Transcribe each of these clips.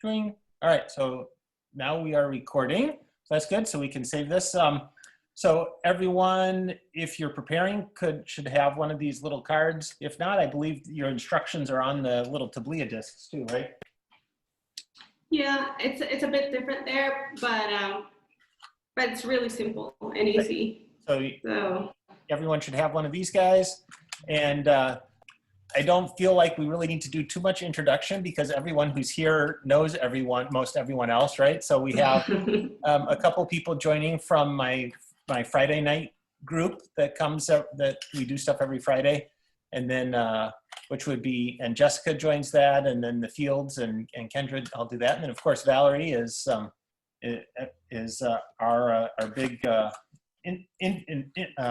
Doing all right. So now we are recording. So that's good. So we can save this. So everyone, if you're preparing, should have one of these little cards. If not, I believe your instructions are on the little tablia discs too, right? Yeah, it's a bit different there, but it's really simple and easy. So everyone should have one of these guys, and I don't feel like we really need to do too much introduction because everyone who's here knows most everyone else, right? So we have a couple people joining from my Friday night group that comes up, that we do stuff every Friday, and then which would be, and Jessica joins that, and then the Fields and Kendra, I'll do that, and then of course Valerie is our big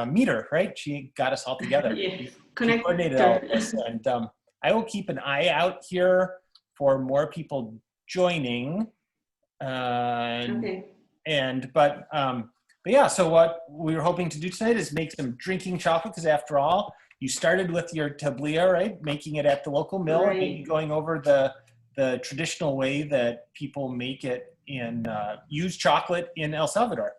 meter, right? She got us all together. Yeah. She coordinated all of this, and I will keep an eye out here for more people joining. Okay. But yeah, so what we were hoping to do tonight is make some drinking chocolate, because after all, you started with your tablia, right? Making it at the local mill, Right. and maybe going over the traditional way that people make it in use chocolate in El Salvador.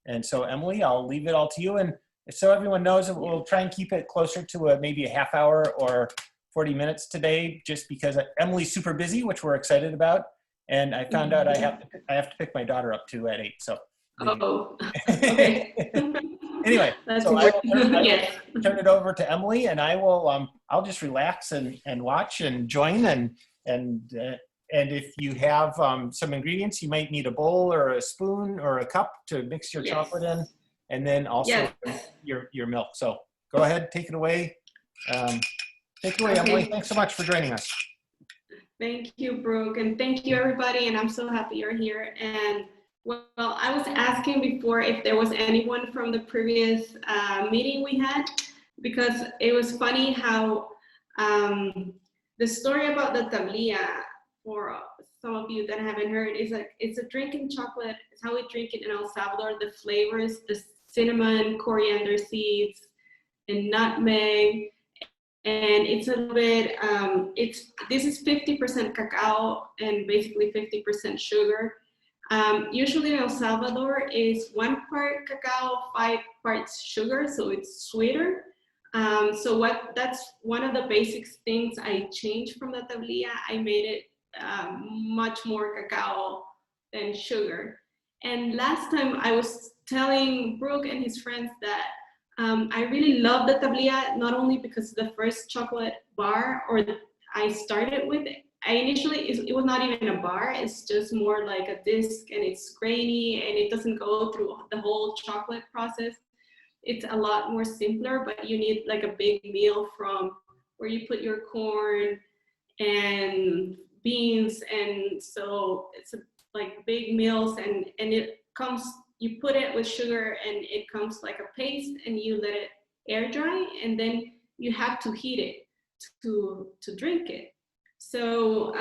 And so Emily, I'll leave it all to you. And so everyone knows, we'll try and keep it closer to maybe a half hour or 40 minutes today, just because Emily's super busy, which we're excited about. And I found out I have to pick my daughter up too at 8. So. Oh, okay. Anyway, That's so I will turn it over to Emily, and I'll just relax and watch and join, and if you have some ingredients, you might need a bowl or a spoon or a cup to mix your chocolate in, and then also your milk. So go ahead, take it away. Take it away, Emily. Thanks so much for joining us. Thank you, Brooke, and thank you, everybody. And I'm so happy you're here. And well, I was asking before if there was anyone from the previous meeting we had, because it was funny how the story about the tablia, for some of you that haven't heard, is like it's a drinking chocolate. It's how we drink it in El Salvador. The flavors, the cinnamon, coriander seeds, and nutmeg. And it's a little bit, this is 50% cacao and basically 50% sugar. Usually in El Salvador is 1 part cacao, 5 parts sugar, so it's sweeter. That's one of the basic things I changed from the tablia. I made it much more cacao than sugar. And last time I was telling Brooke and his friends that I really love the tablia, not only because the first chocolate bar I started with, it was not even a bar, it's just more like a disc, and it's grainy and it doesn't go through the whole chocolate process. It's a lot more simpler, but you need like a big meal from where you put your corn and beans, and so it's like big meals, and it comes, you put it with sugar and it comes like a paste, and you let it air dry, and then you have to heat it to drink it. So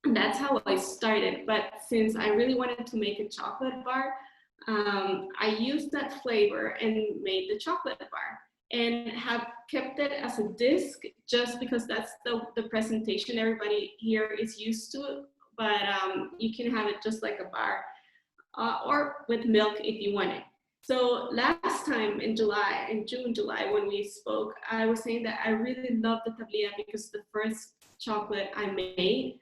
that's how I started. But since I really wanted to make a chocolate bar, I used that flavor and made the chocolate bar, and have kept it as a disc just because that's the presentation everybody here is used to. But you can have it just like a bar, or with milk if you want it. So last time in June, July, when we spoke, I was saying that I really love the tablia because the first chocolate I made,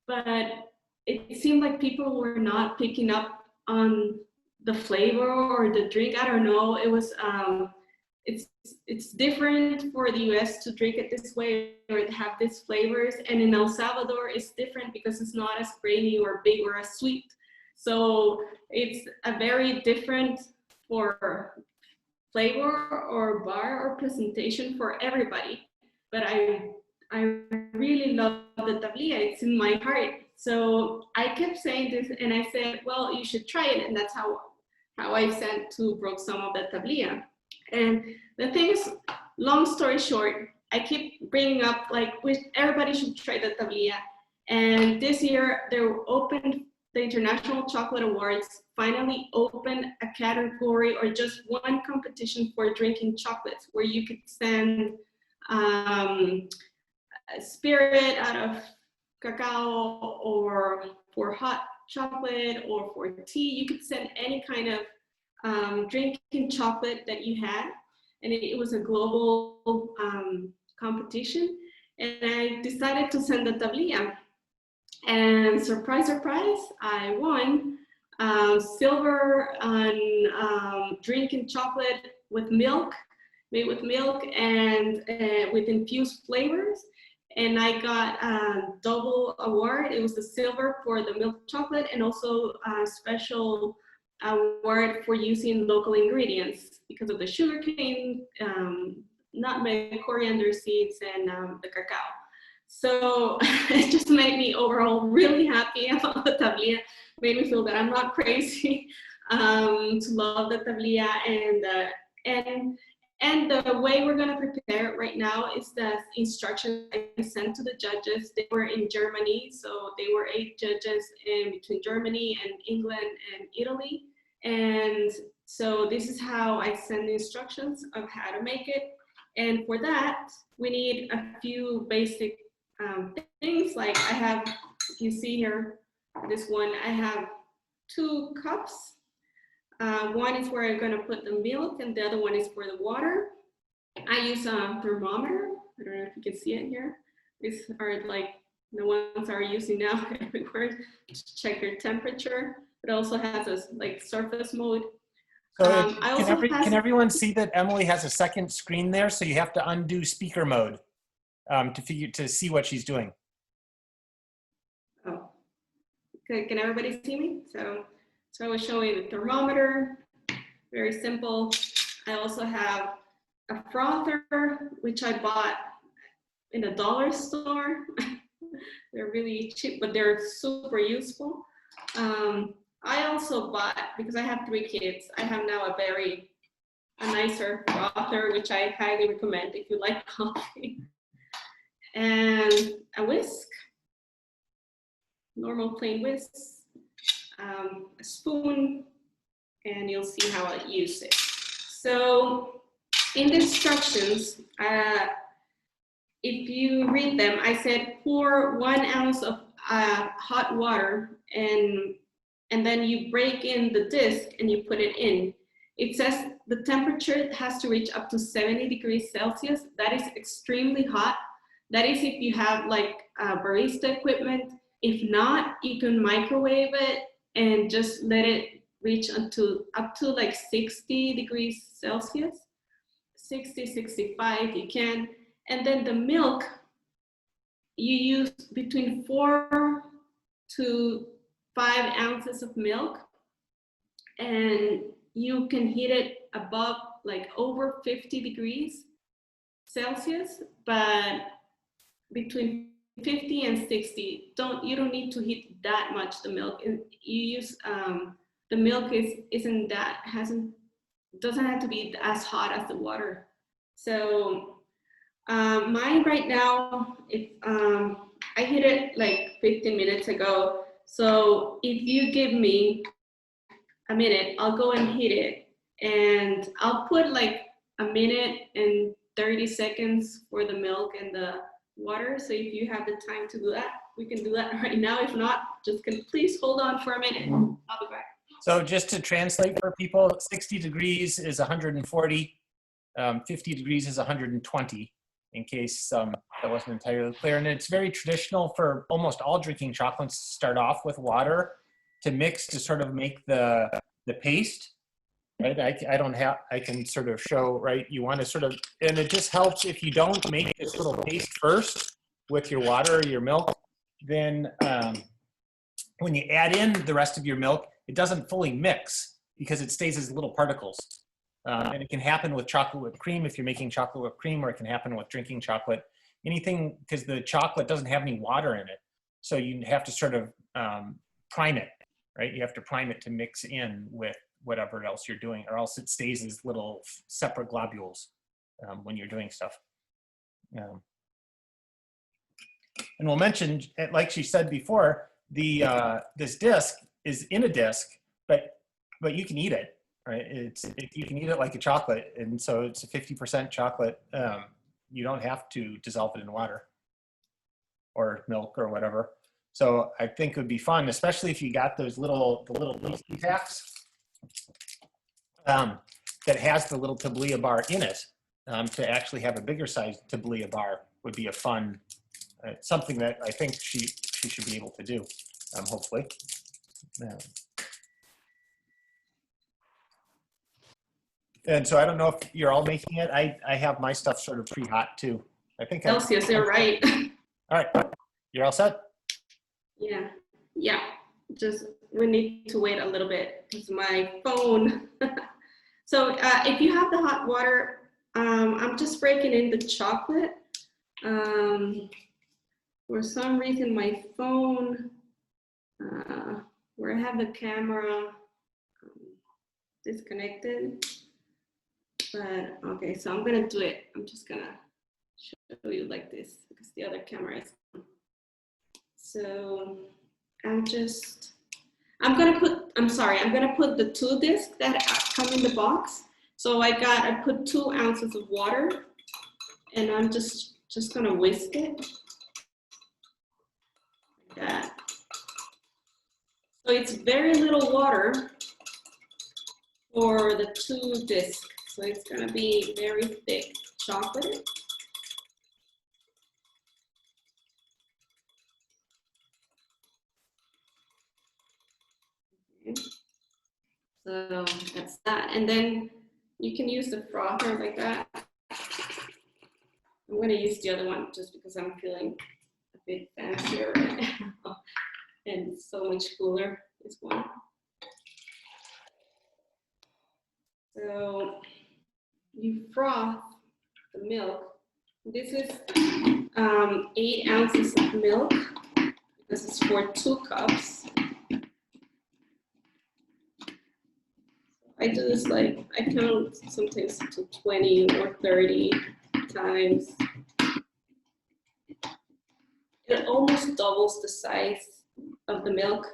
but it seemed like people were not picking up on the flavor or the drink. I don't know. It was it's different for the US to drink it this way or to have these flavors, and in El Salvador it's different because it's not as grainy or big or as sweet. So it's a very different for flavor or bar or presentation for everybody. But I really love the tablia. It's in my heart. So I kept saying this, and I said, well, you should try it. And that's how I sent to Brooke some of the tablia. And the thing is, long story short, I keep bringing up like everybody should try the tablia. And this year they opened the International Chocolate Awards, finally opened a category or just one competition for drinking chocolates, where you could send spirit out of cacao or for hot chocolate or for tea. You could send any kind of drinking chocolate that you had. And it was a global competition. And I decided to send the tablilla. And surprise, surprise, I won silver on drinking chocolate with milk, made with milk and with infused flavors. And I got a double award. It was the silver for the milk chocolate and also a special award for using local ingredients because of the sugar cane, nutmeg, coriander seeds, and the cacao. So it just made me overall really happy about the tablilla. Made me feel that I'm not crazy to love the tablilla, and the way we're gonna prepare it right now is the instructions I sent to the judges. They were in Germany, so they were 8 judges in between Germany and England and Italy. And so this is how I send the instructions of how to make it. And for that, we need a few basic things. Like I have, if you see here, this one, I have 2 cups. One is where I'm gonna put the milk and the other one is for the water. I use a thermometer. I don't know if you can see it here. These are like the ones are using now everywhere to check your temperature. It also has a like surface mode. So can everyone see that Emily has a second screen there? So you have to undo speaker mode to see what she's doing. Oh, okay. Can everybody see me? So I was showing the thermometer, very simple. I also have a frother, which I bought in a dollar store. They're really cheap, but they're super useful. I also bought, because I have 3 kids, I have now a nicer frother, which I highly recommend if you like coffee. And a whisk, normal plain whisk, a spoon, and you'll see how I use it. So in the instructions, if you read them, I said pour 1 ounce of hot water and then you break in the disc and you put it in. It says the temperature has to reach up to 70 degrees Celsius. That is extremely hot. That is if you have like barista equipment. If not, you can microwave it and just let it reach up to like 60 degrees Celsius, 60, 65 you can. And then the milk, you use between 4 to 5 ounces of milk, and you can heat it above like over 50 degrees Celsius, but between 50 and 60. You don't need to heat that much the milk. And you use the milk doesn't have to be as hot as the water. So mine right now, I hit it like 15 minutes ago. So if you give me a minute, I'll go and heat it, and I'll put like a minute and 30 seconds for the milk and the water. So if you have the time to do that, we can do that right now. If not, please hold on for a minute. I'll be back. So just to translate for people, 60 degrees is 140, 50 degrees is 120, in case that wasn't entirely clear. And it's very traditional for almost all drinking chocolates to start off with water to mix to sort of make the paste. Right, I can sort of show, right, you want to sort of, and it just helps if you don't make this little paste first with your water or your milk, then when you add in the rest of your milk, it doesn't fully mix because it stays as little particles. And it can happen with chocolate whipped cream if you're making chocolate whipped cream, or it can happen with drinking chocolate. Anything, because the chocolate doesn't have any water in it. So you have to sort of prime it, right? You have to prime it to mix in with whatever else you're doing, or else it stays as little separate globules when you're doing stuff. And we'll mention, like she said before, this disc is in a disc, but you can eat it, right? You can eat it like a chocolate, and so it's a 50% chocolate. You don't have to dissolve it in water. or milk or whatever. So I think it would be fun, especially if you got those the little leafy packs that has the little tablia bar in it. To actually have a bigger size tablia bar would be a fun, something that I think she should be able to do, hopefully. And so I don't know if you're all making it. I have my stuff sort of pre-hot too. I think Celsius, you're right. All right, you're all set? Yeah, yeah. Just we need to wait a little bit because my phone. So if you have the hot water, I'm just breaking in the chocolate. For some reason, my phone, where I have the camera disconnected. But okay, so I'm gonna do it. I'm just gonna show you like this because the other camera is on. So I'm gonna put the 2 discs that come in the box. So I put 2 ounces of water, and I'm just gonna whisk it like that. So it's very little water for the 2 discs. So it's gonna be very thick chocolate. Okay. So that's that. And then you can use the frother like that. I'm gonna use the other one just because I'm feeling a bit fancier right now. And so much cooler, this one. So you froth the milk. This is 8 ounces of milk. This is for 2 cups. I do this I count sometimes to 20 or 30 times. It almost doubles the size of the milk.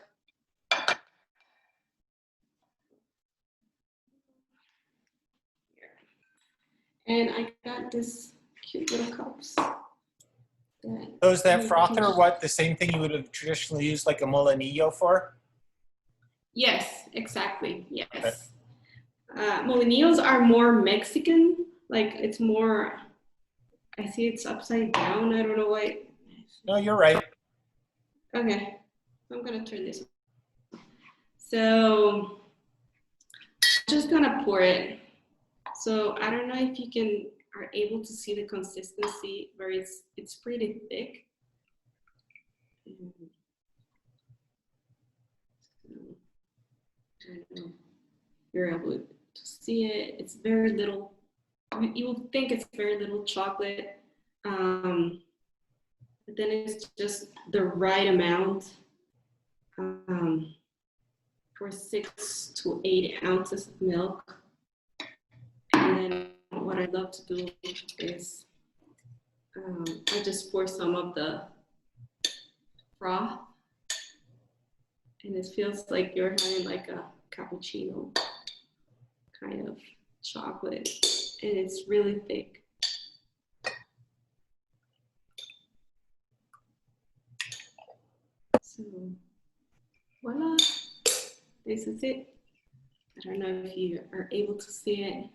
And I got this cute little cups. So is that frother what, the same thing you would have traditionally used like a molinillo for? Yes, exactly, yes. Okay. Molinillos are more Mexican, like it's more, I see it's upside down, I don't know why. No, you're right. Okay, I'm gonna turn this on. So, I'm just gonna pour it. So I don't know if you are able to see the consistency where it's pretty thick. I don't know if you're able to see it. It's very little. You will think it's very little chocolate, but then it's just the right amount for 6 to 8 ounces of milk. And then what I love to do is I just pour some of the froth, and it feels like you're having like a cappuccino kind of chocolate, and it's really thick. So voila, this is it. I don't know if you are able to see it.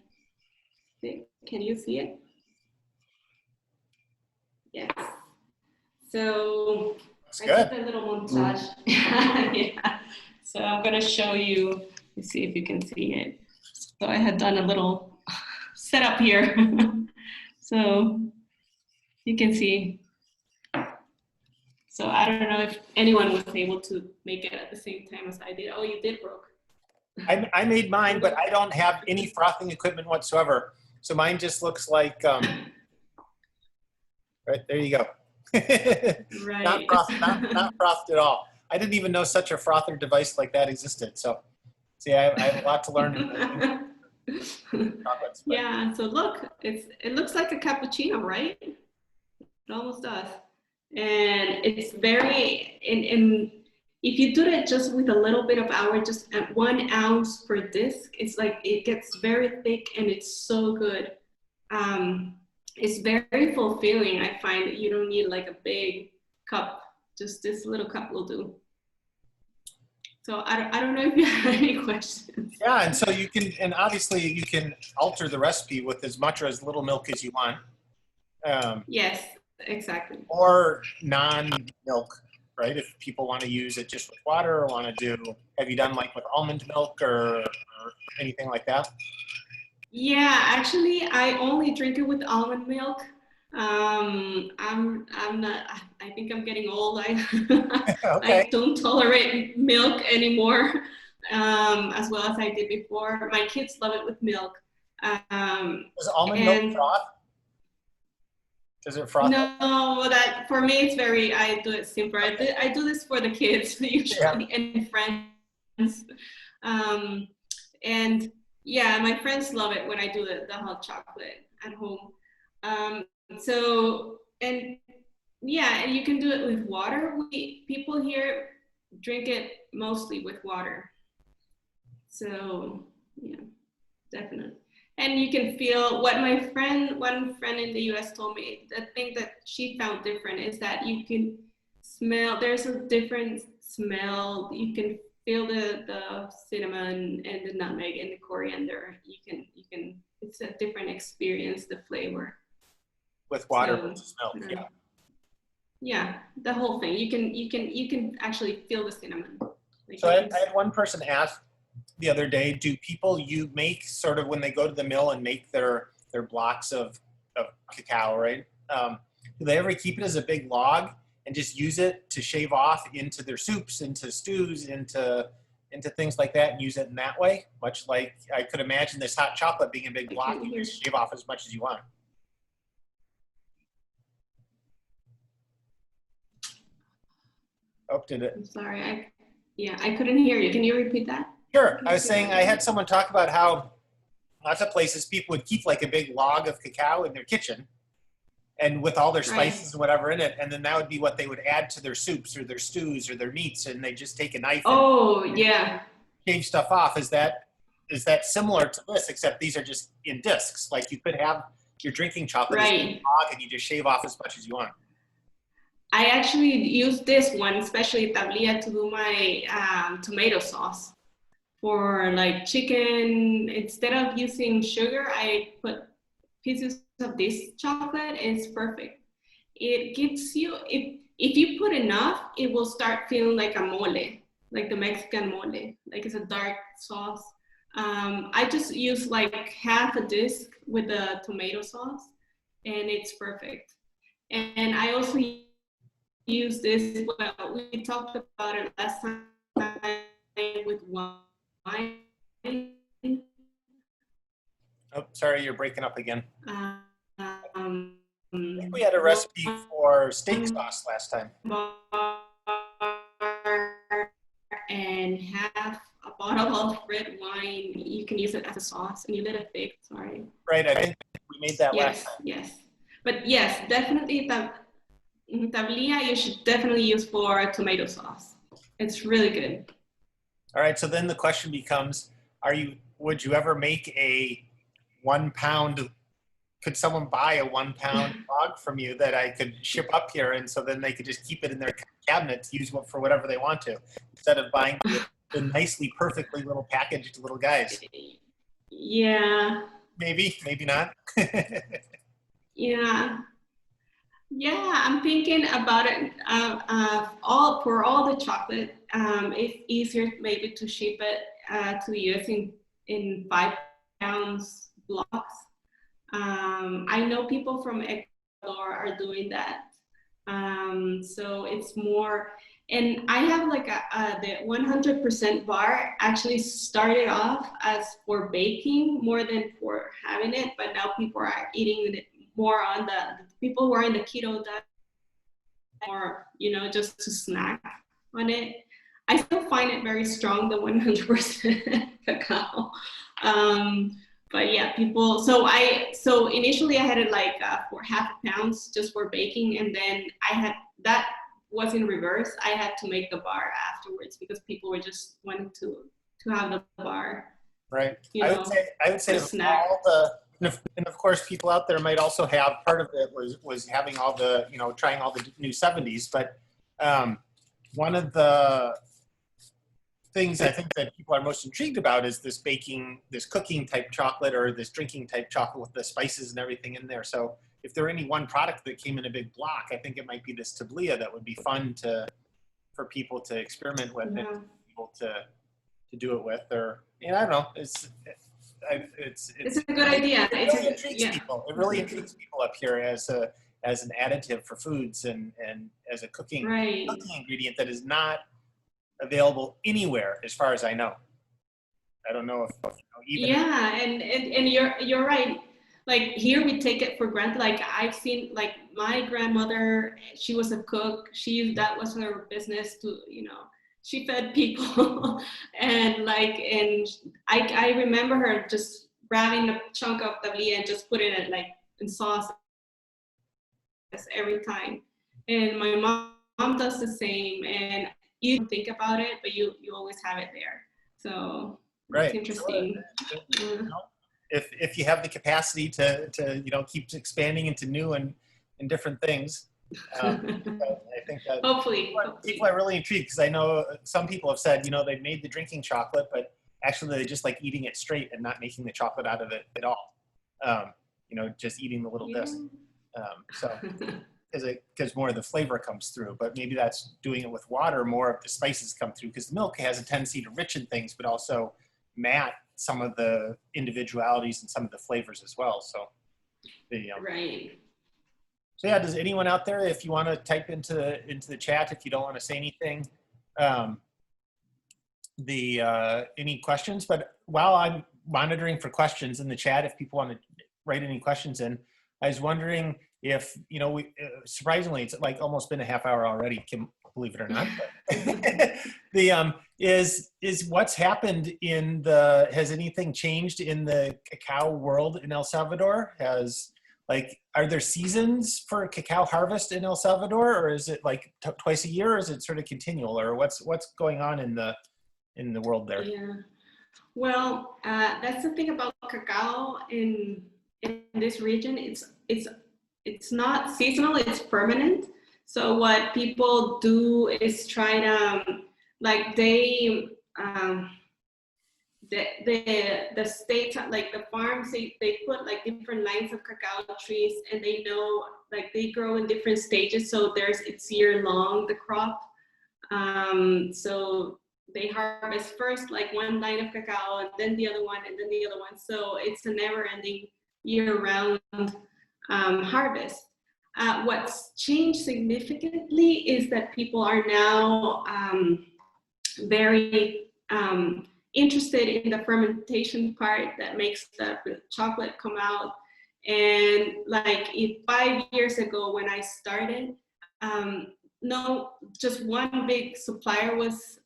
Can you see it? Yes. So I did a little montage. Yeah. So I'm gonna show you. Let's see if you can see it. So I had done a little setup here. So you can see. So I don't know if anyone was able to make it at the same time as I did. Oh, you did, Brooke. I made mine, but I don't have any frothing equipment whatsoever. So mine just looks like, right, there you go. Right. Not frothed at all. I didn't even know such a frother device like that existed. So see, I have a lot to learn. Yeah, so look, it looks like a cappuccino, right? It almost does. And it's very, and if you do it just with a little bit of hour, just at 1 ounce per disc, it's like, it gets very thick and it's so good. It's very fulfilling. I find that you don't need like a big cup. Just this little cup will do. So I don't know if you have any questions. Yeah, and so you can, and obviously you can alter the recipe with as much or as little milk as you want. Yes, exactly. Or non-milk, right? If people want to use it just with water or want to do, have you done like with almond milk or anything like that? Yeah, actually, I only drink it with almond milk. I'm not. I think I'm getting old. Okay. I don't tolerate milk anymore, as well as I did before. My kids love it with milk. Does almond milk And froth? Does it froth? no, that for me it's very. I do it simpler. I do this for the kids usually and friends. And yeah, my friends love it when I do the hot chocolate at home. So, and yeah, and you can do it with water. People here drink it mostly with water. So yeah, definitely. And you can feel what one friend in the US told me, the thing that she found different is that you can smell, there's a different smell. You can feel the cinnamon and the nutmeg and the coriander. You can, it's a different experience, the flavor. With water versus milk, yeah. Yeah, the whole thing. You can actually feel the cinnamon. Like so I had one person ask the other day, do people you make sort of when they go to the mill and make their blocks of cacao, right? Do they ever keep it as a big log and just use it to shave off into their soups, into stews, into things like that, and use it in that way? Much like I could imagine this hot chocolate being a big block, you just shave off as much as you want. Oh, did it? I'm sorry. I couldn't hear you. Can you repeat that? Sure. I was saying I had someone talk about how lots of places people would keep like a big log of cacao in their kitchen and with all their spices and whatever in it. And then that would be what they would add to their soups or their stews or their meats. And they just take a knife and shave stuff off. Is that similar to this, except these are just in discs? Like you could have your drinking chocolate as a log and you just shave off as much as you want. I actually use this one, especially tablilla, to do my tomato sauce. For like chicken, instead of using sugar, I put pieces of this chocolate. It's perfect. It gives you, if you put enough, it will start feeling like a mole, like the Mexican mole, like it's a dark sauce. I just use like half a disc with the tomato sauce and it's perfect. And I also use this, well, we talked about it last time with wine. Oh, sorry, you're breaking up again. I think we had a recipe for steak sauce last time. And half a bottle of red wine. You can use it as a sauce, and you let it bake. Sorry. Right, I think we made that last time. Yes. But yes, definitely tablilla you should definitely use for tomato sauce. It's really good. All right, so then the question becomes, would you ever make a 1 pound, could someone buy a 1 pound log from you that I could ship up here and so then they could just keep it in their cabinet to use for whatever they want to, instead of buying the nicely, perfectly little packaged little guys? Yeah. Maybe not. Yeah, I'm thinking about it. For all the chocolate, it's easier maybe to ship it to the US in 5 pounds blocks. I know people from Ecuador are doing that. So it's more, and I have like the 100% bar actually started off as for baking more than for having it, but now people are eating it more on the people who are in the keto diet, or just to snack on it. I still find it very strong, the 100% cacao. But yeah, people. So initially I had it like for half a pound just for baking, and then I had that was in reverse. I had to make the bar afterwards because people were just wanting to have the bar. Right. I would say of And of course, people out there might also have, part of it was having all the, trying all the new 70s. But one of the things I think that people are most intrigued about is this cooking type chocolate, or this drinking type chocolate with the spices and everything in there. So if there were any one product that came in a big block, I think it might be this tablia that would be fun for people to experiment with, Yeah. and people to do it with. Or, I don't know. It's a good idea. It really intrigues people. It really intrigues people up here as an additive for foods, and as a cooking ingredient that is not available anywhere, as far as I know. I don't know if even. Yeah, and you're right. Like here we take it for granted. Like I've seen, like my grandmother, she was a cook. That was her business to, she fed people, and I remember her just grabbing a chunk of tablia and just putting it like in sauce every time. And my mom does the same, and you don't think about it, but you always have it there. So it's interesting. If you have the capacity to keep expanding into new and different things, I think that hopefully people are really intrigued, because I know some people have said they made the drinking chocolate, but actually they just like eating it straight and not making the chocolate out of it at all. Just eating the little disc. So because more of the flavor comes through, but maybe that's doing it with water, more of the spices come through, because the milk has a tendency to richen things, but also matte some of the individualities and some of the flavors as well. So right. So yeah, does anyone out there, if you want to type into the chat, if you don't want to say anything, any questions? But while I'm monitoring for questions in the chat, if people want to write any questions in, I was wondering if, surprisingly, it's like almost been a half hour already, Kim, believe it or not. But is what's happened has anything changed in the cacao world in El Salvador? Are there seasons for cacao harvest in El Salvador, or is it like twice a year, or is it sort of continual, or what's going on in the world there? Yeah. Well, that's the thing about cacao in this region. It's not seasonal, it's permanent. So what people do is try to, like the states, like the farms, they put like different lines of cacao trees, and they know like they grow in different stages. So it's year long, the crop. So they harvest first like one line of cacao, and then the other one, and then the other one. So it's a never ending year round harvest. What's changed significantly is that people are now very interested in the fermentation part that makes the chocolate come out. And like 5 years ago when I started, no, just one big supplier was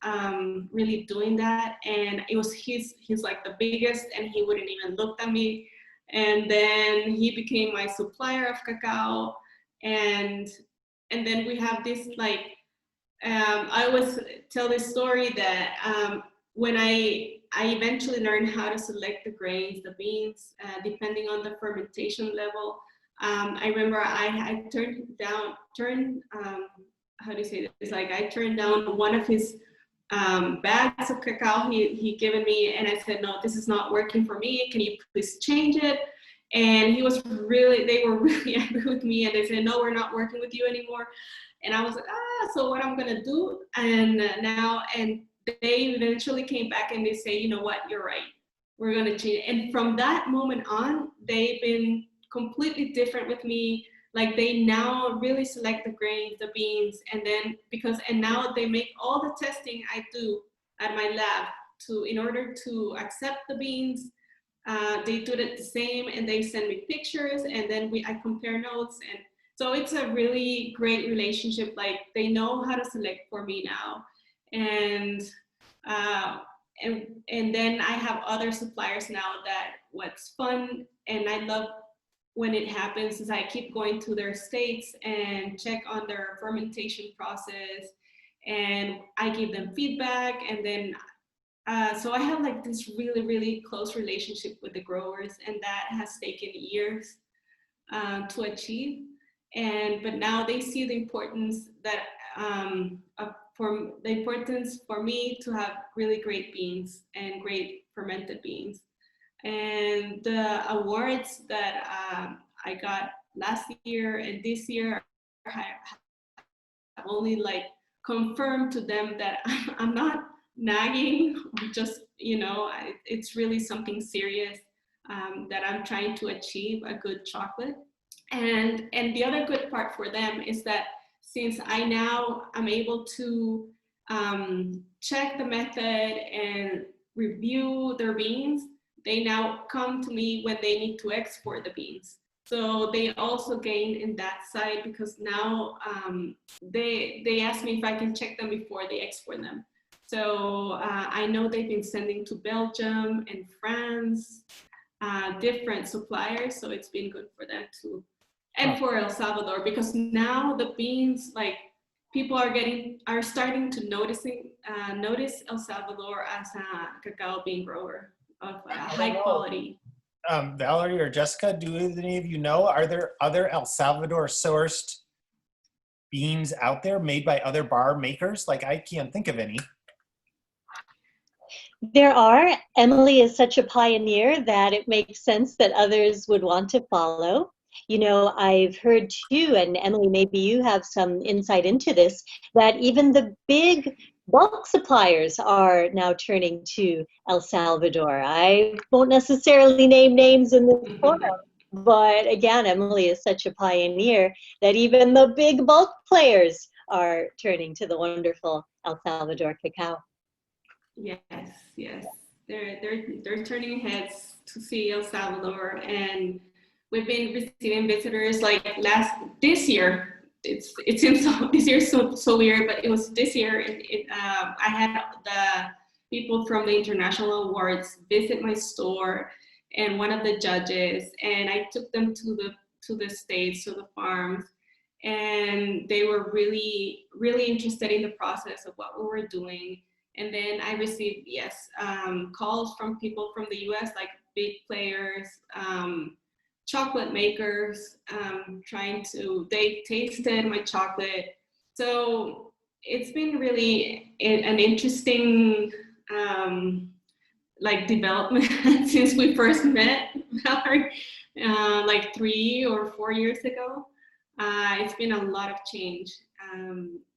really doing that, and it was he's like the biggest, and he wouldn't even look at me. And then he became my supplier of cacao, and then we have this like I always tell this story that when I eventually learned how to select the grains, the beans, depending on the fermentation level. I remember I turned how do you say this? Like I turned down one of his bags of cacao he given me, and I said, no, this is not working for me. Can you please change it? And they were really angry with me, and they said, no, we're not working with you anymore. And I was like, so what I'm gonna do? And they eventually came back and they say, you know what, you're right. We're gonna change it. And from that moment on, they've been completely different with me. Like they now really select the grains, the beans, and now they make all the testing I do at my lab in order to accept the beans. They do it the same, and they send me pictures, and then I compare notes. And so it's a really great relationship. Like they know how to select for me now. And then I have other suppliers now that what's fun, and I love when it happens, is I keep going to their states and check on their fermentation process, and I give them feedback, and then So I have like this really, really close relationship with the growers, and that has taken years to achieve. But now they see the importance that for the importance for me to have really great beans and great fermented beans. And the awards that I got last year and this year have only like confirmed to them that I'm not nagging, just, it's really something serious that I'm trying to achieve, a good chocolate. And the other good part for them is that since I now am able to check the method and review their beans, they now come to me when they need to export the beans. So they also gain in that side, because now they ask me if I can check them before they export them. So I know they've been sending to Belgium and France, different suppliers. So it's been good for them too. And for El Salvador, because now the beans, like, people are starting to notice El Salvador as a cacao bean grower of high quality. Valerie or Jessica, do any of you know, are there other El Salvador sourced beans out there made by other bar makers? Like, I can't think of any. There are. Emily is such a pioneer that it makes sense that others would want to follow. You know, I've heard too, and Emily, maybe you have some insight into this, that even the big bulk suppliers are now turning to El Salvador. I won't necessarily name names in this forum, but again, Emily is such a pioneer that even the big bulk players are turning to the wonderful El Salvador cacao. Yes, yes, they're turning heads to see El Salvador, and we've been receiving visitors like this year. It seems this year so weird, but it was this year. I had the people from the international awards visit my store, and one of the judges, and I took them to the states, to the farms, and they were really, really interested in the process of what we were doing. And then I received, calls from people from the US, like big players, chocolate makers, they tasted my chocolate. So it's been really an interesting development since we first met, like 3 or 4 years ago. It's been a lot of change.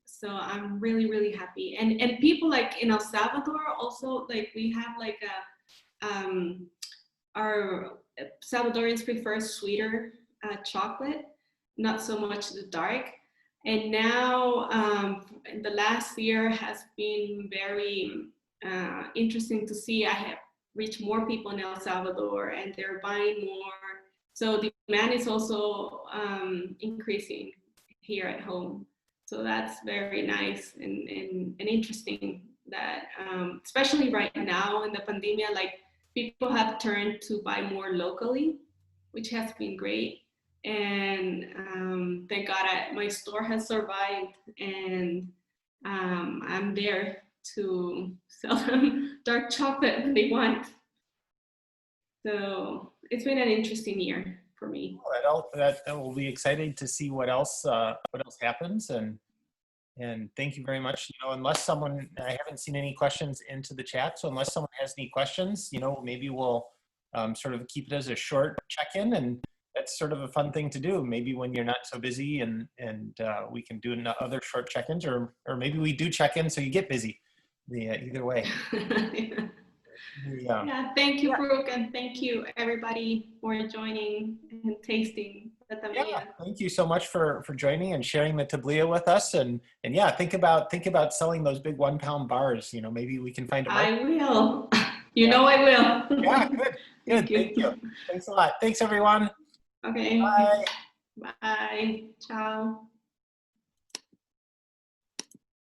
So I'm really, really happy. And people like in El Salvador also, like we have like our Salvadorians prefer sweeter chocolate, not so much the dark. And now the last year has been very interesting to see. I have reached more people in El Salvador and they're buying more. So the demand is also increasing here at home. So that's very nice and interesting that, especially right now in the pandemic, like people have turned to buy more locally, which has been great. And thank God my store has survived, and I'm there to sell them dark chocolate when they want. So it's been an interesting year for me. That will be exciting to see what else happens, and thank you very much. You know, I haven't seen any questions into the chat, so unless someone has any questions, you know, maybe we'll sort of keep it as a short check-in, and that's sort of a fun thing to do. Maybe when you're not so busy, and we can do other short check-ins, or maybe we do check-in so you get busy. Either way. Yeah, thank you, Brooke, and thank you everybody for joining and tasting the tablilla. Yeah, thank you so much for joining and sharing the tablilla with us. And yeah, think about selling those big 1 pound bars. You know, maybe we can find a market. I will. You know I will. Yeah, good. Thank you. Thanks a lot. Thanks, everyone. Okay. Bye. Bye. Ciao.